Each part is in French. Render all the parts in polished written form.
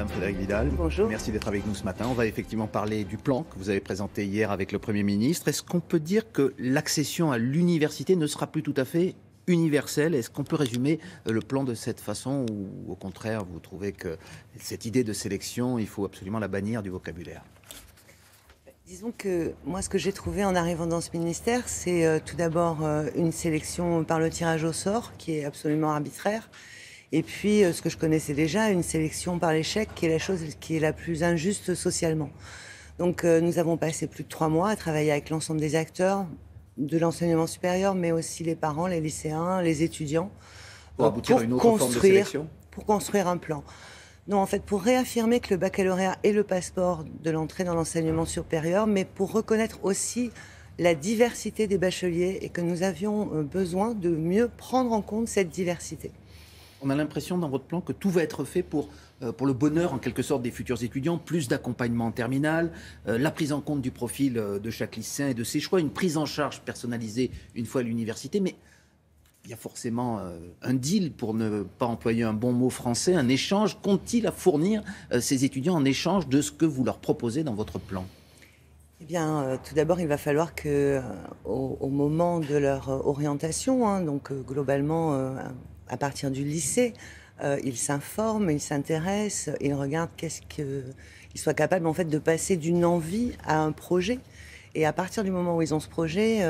Madame Frédérique Vidal. Bonjour. Merci d'être avec nous ce matin. On va effectivement parler du plan que vous avez présenté hier avec le Premier ministre. Est-ce qu'on peut dire que l'accession à l'université ne sera plus tout à fait universelle? Est-ce qu'on peut résumer le plan de cette façon ou au contraire, vous trouvez que cette idée de sélection, il faut absolument la bannir du vocabulaire? Disons que moi, ce que j'ai trouvé en arrivant dans ce ministère, c'est tout d'abord une sélection par le tirage au sort, qui est absolument arbitraire. Et puis, ce que je connaissais déjà, une sélection par l'échec, qui est la chose qui est la plus injuste socialement. Donc, nous avons passé plus de 3 mois à travailler avec l'ensemble des acteurs de l'enseignement supérieur, mais aussi les parents, les lycéens, les étudiants, Pour aboutir à une autre forme de sélection? pour construire un plan. Non, en fait, pour réaffirmer que le baccalauréat est le passeport de l'entrée dans l'enseignement supérieur, mais pour reconnaître aussi la diversité des bacheliers et que nous avions besoin de mieux prendre en compte cette diversité. On a l'impression dans votre plan que tout va être fait pour le bonheur en quelque sorte des futurs étudiants, plus d'accompagnement en terminale, la prise en compte du profil de chaque lycéen et de ses choix, une prise en charge personnalisée une fois à l'université, mais il y a forcément un deal, pour ne pas employer un bon mot français, un échange. Compte-t-il à fournir ces étudiants en échange de ce que vous leur proposez dans votre plan? Eh bien, tout d'abord, il va falloir que, au moment de leur orientation, donc globalement, à partir du lycée, ils s'informent, ils s'intéressent, ils regardent qu'ils soient capables en fait de passer d'une envie à un projet. Et à partir du moment où ils ont ce projet,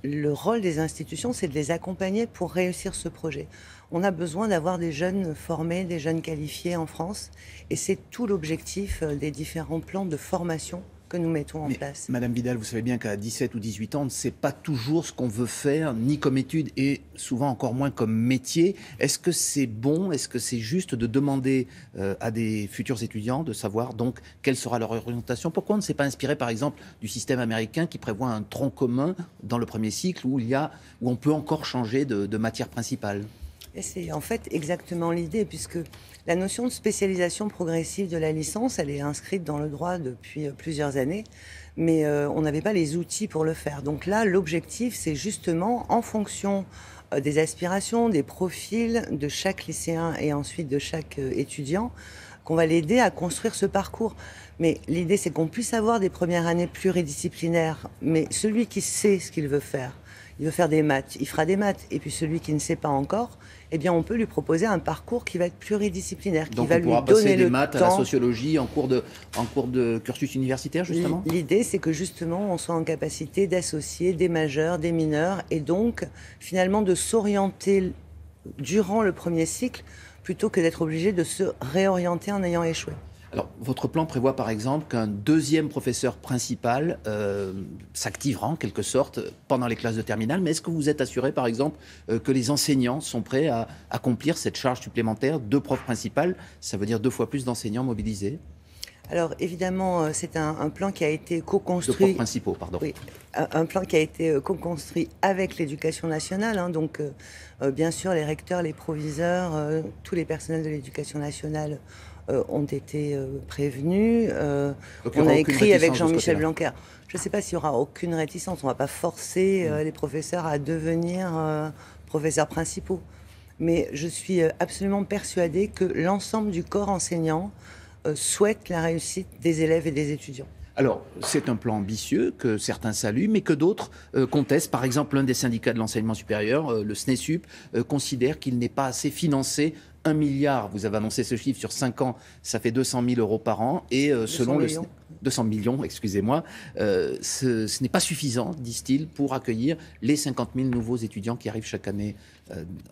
le rôle des institutions, c'est de les accompagner pour réussir ce projet. On a besoin d'avoir des jeunes formés, des jeunes qualifiés en France, et c'est tout l'objectif des différents plans de formation que nous mettons en place. Madame Vidal, vous savez bien qu'à 17 ou 18 ans, on ne sait pas toujours ce qu'on veut faire, ni comme étude et souvent encore moins comme métier. Est-ce que c'est bon, est-ce que c'est juste de demander à des futurs étudiants de savoir donc quelle sera leur orientation? Pourquoi on ne s'est pas inspiré par exemple du système américain qui prévoit un tronc commun dans le premier cycle où on peut encore changer de matière principale? Et c'est en fait exactement l'idée, puisque la notion de spécialisation progressive de la licence, elle est inscrite dans le droit depuis plusieurs années, mais on n'avait pas les outils pour le faire. Donc là, l'objectif, c'est justement, en fonction des aspirations, des profils de chaque lycéen et ensuite de chaque étudiant, qu'on va l'aider à construire ce parcours. Mais l'idée, c'est qu'on puisse avoir des premières années pluridisciplinaires, mais celui qui sait ce qu'il veut faire, il veut faire des maths, il fera des maths. Et puis celui qui ne sait pas encore, eh bien on peut lui proposer un parcours qui va être pluridisciplinaire, qui va lui donner le temps. Donc on pourra passer des maths à la sociologie en cours de cursus universitaire, justement? L'idée, c'est que justement, on soit en capacité d'associer des majeurs, des mineurs, et donc finalement de s'orienter durant le premier cycle, plutôt que d'être obligé de se réorienter en ayant échoué. Alors, votre plan prévoit par exemple qu'un deuxième professeur principal s'activera en quelque sorte pendant les classes de terminale. Mais est-ce que vous êtes assuré par exemple que les enseignants sont prêts à accomplir cette charge supplémentaire? 2 profs principales, ça veut dire 2 fois plus d'enseignants mobilisés? Alors évidemment, c'est un plan qui a été 2 co-construit. profs principaux, pardon. Oui, un plan qui a été co-construit avec l'Éducation nationale. Donc, bien sûr, les recteurs, les proviseurs, tous les personnels de l'Éducation nationale ont été prévenus. Donc, il y On aura a aucune écrit avec réticence de ce Jean-Michel côté-là. Blanquer. Je ne sais pas s'il y aura aucune réticence. On ne va pas forcer les professeurs à devenir professeurs principaux. Mais je suis absolument persuadée que l'ensemble du corps enseignant souhaite la réussite des élèves et des étudiants. Alors, c'est un plan ambitieux que certains saluent, mais que d'autres contestent. Par exemple, l'un des syndicats de l'enseignement supérieur, le SNESUP, considère qu'il n'est pas assez financé. 1 milliard, vous avez annoncé ce chiffre, sur 5 ans, ça fait 200 000 euros par an. Et selon le 200 millions, excusez-moi, ce n'est pas suffisant, disent-ils, pour accueillir les 50 000 nouveaux étudiants qui arrivent chaque année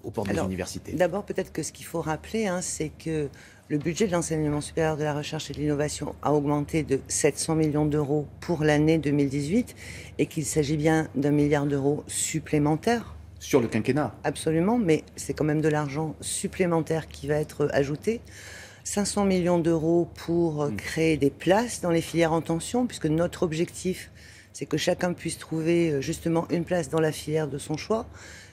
aux portes des universités. D'abord, peut-être que ce qu'il faut rappeler, c'est que le budget de l'enseignement supérieur, de la recherche et de l'innovation a augmenté de 700 millions d'euros pour l'année 2018 et qu'il s'agit bien d'1 milliard d'euros supplémentaire. Sur le quinquennat? Absolument, mais c'est quand même de l'argent supplémentaire qui va être ajouté. 500 millions d'euros pour créer des places dans les filières en tension, puisque notre objectif, c'est que chacun puisse trouver justement une place dans la filière de son choix.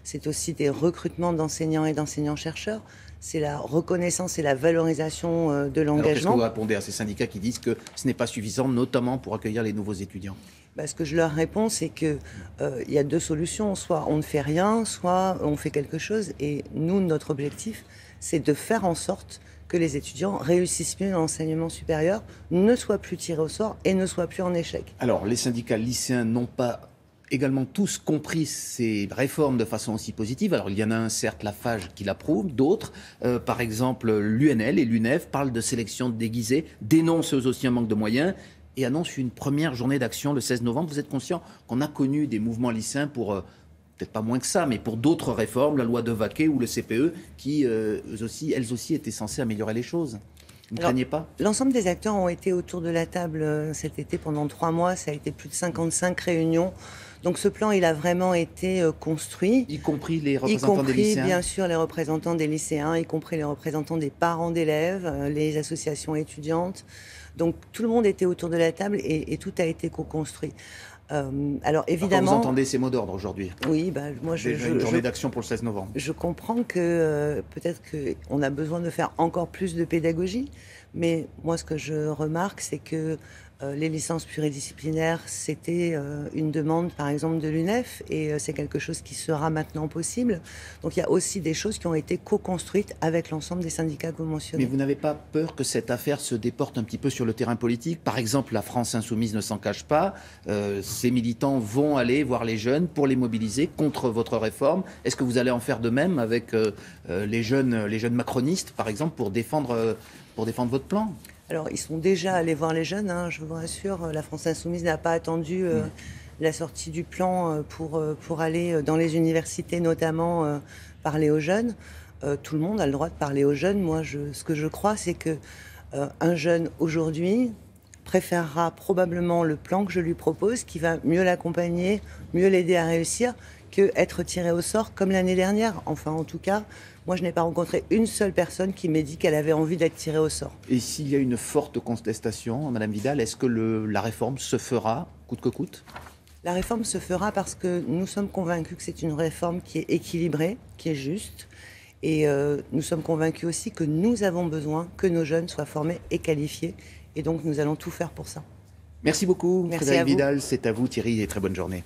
C'est aussi des recrutements d'enseignants et d'enseignants-chercheurs. C'est la reconnaissance et la valorisation de l'engagement. Alors, qu'est-ce que vous répondez à ces syndicats qui disent que ce n'est pas suffisant, notamment pour accueillir les nouveaux étudiants? Ce que je leur réponds, c'est qu'il y a 2 solutions. Soit on ne fait rien, soit on fait quelque chose. Et nous, notre objectif, c'est de faire en sorte que les étudiants réussissent mieux dans l'enseignement supérieur, ne soient plus tirés au sort et ne soient plus en échec. Alors, les syndicats lycéens n'ont pas également tous compris ces réformes de façon aussi positive. Alors, il y en a un, certes, la FAGE qui l'approuve, d'autres, par exemple l'UNL et l'UNEF, parlent de sélection déguisée, dénoncent eux aussi un manque de moyens et annoncent une première journée d'action le 16 novembre. Vous êtes conscient qu'on a connu des mouvements lycéens pour... peut-être pas moins que ça, mais pour d'autres réformes, la loi de Vaquet ou le CPE, qui, elles aussi étaient censées améliorer les choses. Vous ne craignez pas? L'ensemble des acteurs ont été autour de la table cet été pendant 3 mois. Ça a été plus de 55 réunions. Donc ce plan, il a vraiment été construit. Y compris les représentants des lycéens? Bien sûr, les représentants des lycéens, y compris les représentants des parents d'élèves, les associations étudiantes. Donc tout le monde était autour de la table et tout a été co-construit. Alors évidemment... Vous entendez ces mots d'ordre aujourd'hui? Oui, moi une journée d'action pour le 16 novembre. Je comprends que peut-être qu'on a besoin de faire encore plus de pédagogie, mais moi ce que je remarque, c'est que les licences pluridisciplinaires, c'était une demande par exemple de l'UNEF et c'est quelque chose qui sera maintenant possible. Donc il y a aussi des choses qui ont été co-construites avec l'ensemble des syndicats conventionnés. Mais vous n'avez pas peur que cette affaire se déporte un petit peu sur le terrain politique? Par exemple, la France insoumise ne s'en cache pas. Ces militants vont aller voir les jeunes pour les mobiliser contre votre réforme. Est-ce que vous allez en faire de même avec les jeunes macronistes, par exemple, pour défendre votre plan? Alors, ils sont déjà allés voir les jeunes, hein, je vous rassure. La France Insoumise n'a pas attendu la sortie du plan pour aller dans les universités, notamment parler aux jeunes. Tout le monde a le droit de parler aux jeunes. Moi, ce que je crois, c'est que un jeune aujourd'hui préférera probablement le plan que je lui propose, qui va mieux l'accompagner, mieux l'aider à réussir, que être tiré au sort comme l'année dernière. Enfin, en tout cas, moi, je n'ai pas rencontré une seule personne qui m'ait dit qu'elle avait envie d'être tirée au sort. Et s'il y a une forte contestation, Madame Vidal, est-ce que la réforme se fera coûte que coûte? La réforme se fera parce que nous sommes convaincus que c'est une réforme qui est équilibrée, qui est juste. Et nous sommes convaincus aussi que nous avons besoin que nos jeunes soient formés et qualifiés. Et donc, nous allons tout faire pour ça. Merci beaucoup, Merci Frédérique à vous. Vidal. C'est à vous, Thierry, et très bonne journée.